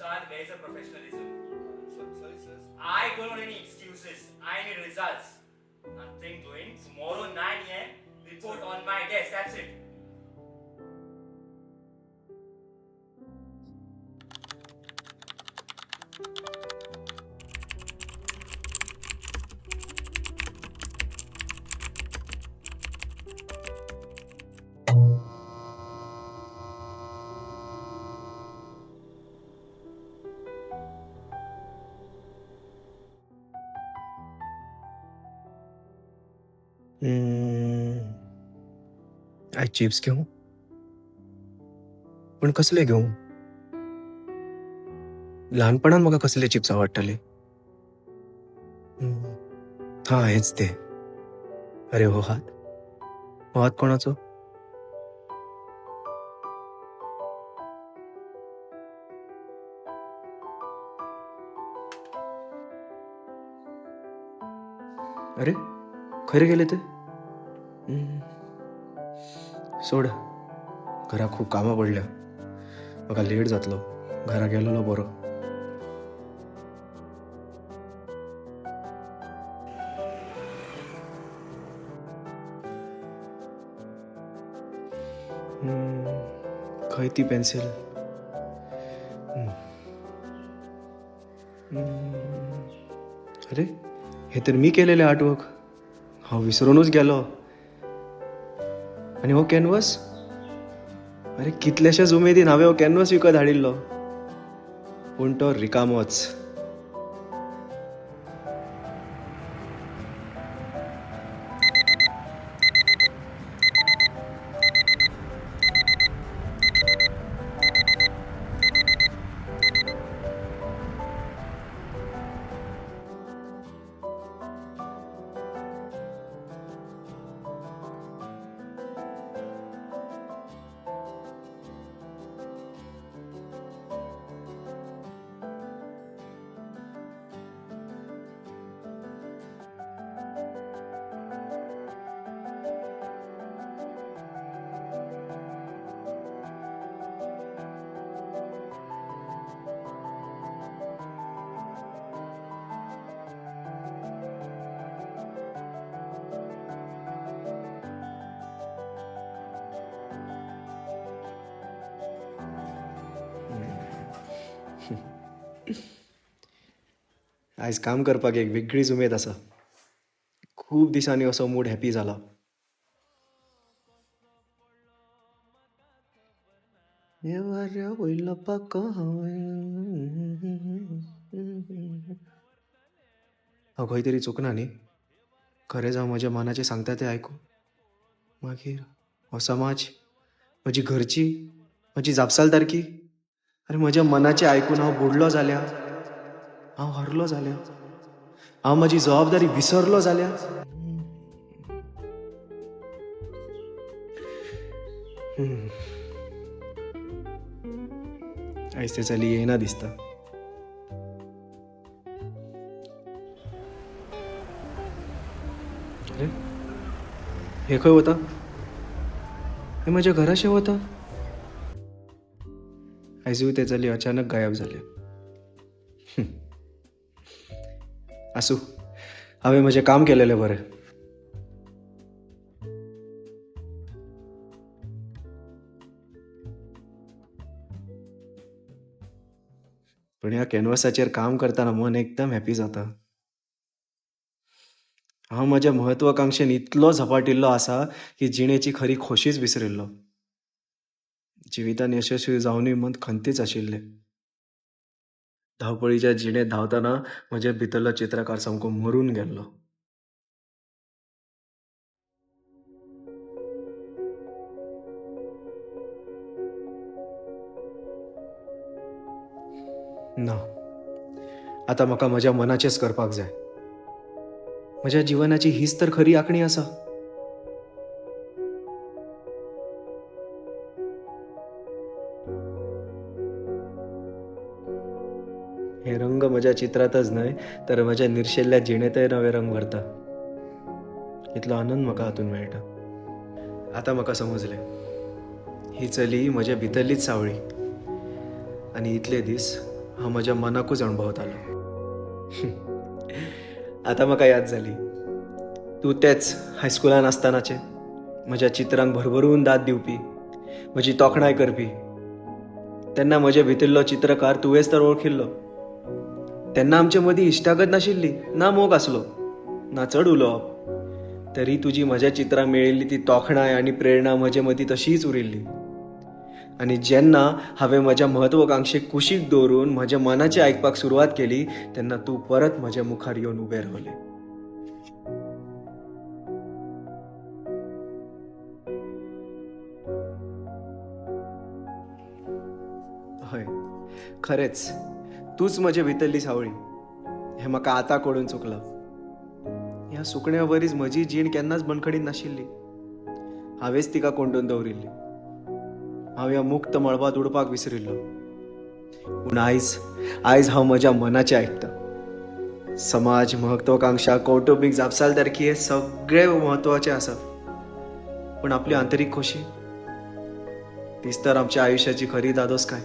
Vishal, where's the professionalism? Sorry, sir. I don't want any excuses. I need results. Nothing doing. Tomorrow 9 a.m. Report on my desk. That's it. I chips घेऊ पण कसले घेऊ लहानपणात म्हाका कसले chips आवडटाले हा हेच ते अरे हो हात कोणाचो अरे खरे गेले ते सोड घरा खूप कामां पडल्या म्हाका लेट जातलो घरा गेलोलो बरो खंय ती पेन्सिल अरे हे तर मी केलेले आर्टवर्क हांव विसरूनच गेलो आणि हो कॅनवस अरे कितल्याशाच उमेदीन हांवें हो कॅनवस विकत हाडिल्लो पूण तो रिकामोच आयज काम करपाक एक वेगळीच उमेद आसा खूब दिसांनी असो मूड हॅपी जाला हांव खंय तरी चुकना न्ही खरेंच हांव म्हज्या मनाचें सांगता तें आयकूं मागीर हो समाज म्हजी घरची म्हजी जापसालदारकी अरे म्हज्या मनाचें आयकून हांव बुडलो जाल्यार हांव हरलो जाल्यार हांव म्हजी जबाबदारी विसरलो जाल्यार आयज ते चली येना दिसता अरे हे खंय वता हे म्हज्या घराशें वता आयजूय ते चली अचानक गायब जाले आसूं हांवें म्हजें काम केलेलें बरें पण ह्या कॅनवसाचेर काम करतना मन एकदम हॅपी जाता हांव म्हज्या म्हत्वाकांक्षेन इतलो झपाटिल्लो आसा की जिणेची खरी खोशीच विसरिल्लो जिवितान यशस्वी जावनूय मन खंतीच आशिल्लें धांवपळीच्या जिणेंत धांवतना म्हज्या भितरलो चित्रकार सामको मरून गेल्लो ना आतां म्हाका म्हज्या मनाचेंच करपाक जाय म्हज्या जिवनाची हीच तर खरी आखणी आसा हे रंग म्हज्या चित्रातच न्हय तर म्हज्या निर्शेल्ल्या जिणेंतय नवे रंग भरता इतलो आनंद म्हाका हातून मेळटा आतां म्हाका समजलें ही चली म्हज्या भितरलीच सावळी आनी इतले दीस हा म्हज्या मनाकूच अणभवतालो. आता म्हाका याद जाली तूं तेच हायस्कुलान आसतनाचे म्हज्या चित्रांक भरभरून दाद दिवपी, म्हजी तोखणाय करपी. तेन्ना म्हजे भितरलो चित्रकार तुवेंच तर वळखिल्लो. तेन्ना आमचे मदीं इश्टागत नाशिल्ली, ना मोग आसलो, ना चड उलोवप. तरी तुजी म्हज्या चित्रांक मेळिल्ली ती तोखणाय आनी प्रेरणा म्हजे मदीं तशीच उरिल्ली. आनी जेन्ना हांवें म्हज्या म्हत्वाकांक्षेक कुशीक दवरून म्हज्या मनाचें आयकपाक सुरवात केली तेन्ना तूं परत म्हज्या मुखार येवन उबें रावलें. हय, खरेंच तूच म्हजे भितरली सावळी हें म्हाका आतां कळून चुकलां. ह्या सुकण्या वरीस म्हजी जीण केन्नाच बंदखडीत नाशिल्ली. हांवेंच तिका कोंडून दवरिल्ली. हांव ह्या मुक्त मळबांत उडपाक विसरिल्लो. पूण आयज हांव म्हज्या मनाचें आयकतां. समाज, महत्वाकांक्षा, कौटुंबीक जापसालदारकी हे सगळे म्हत्वाचे आसा, पूण आपली आंतरीक खोशी तीच तर आमच्या आयुश्याची खरी दादोस काय.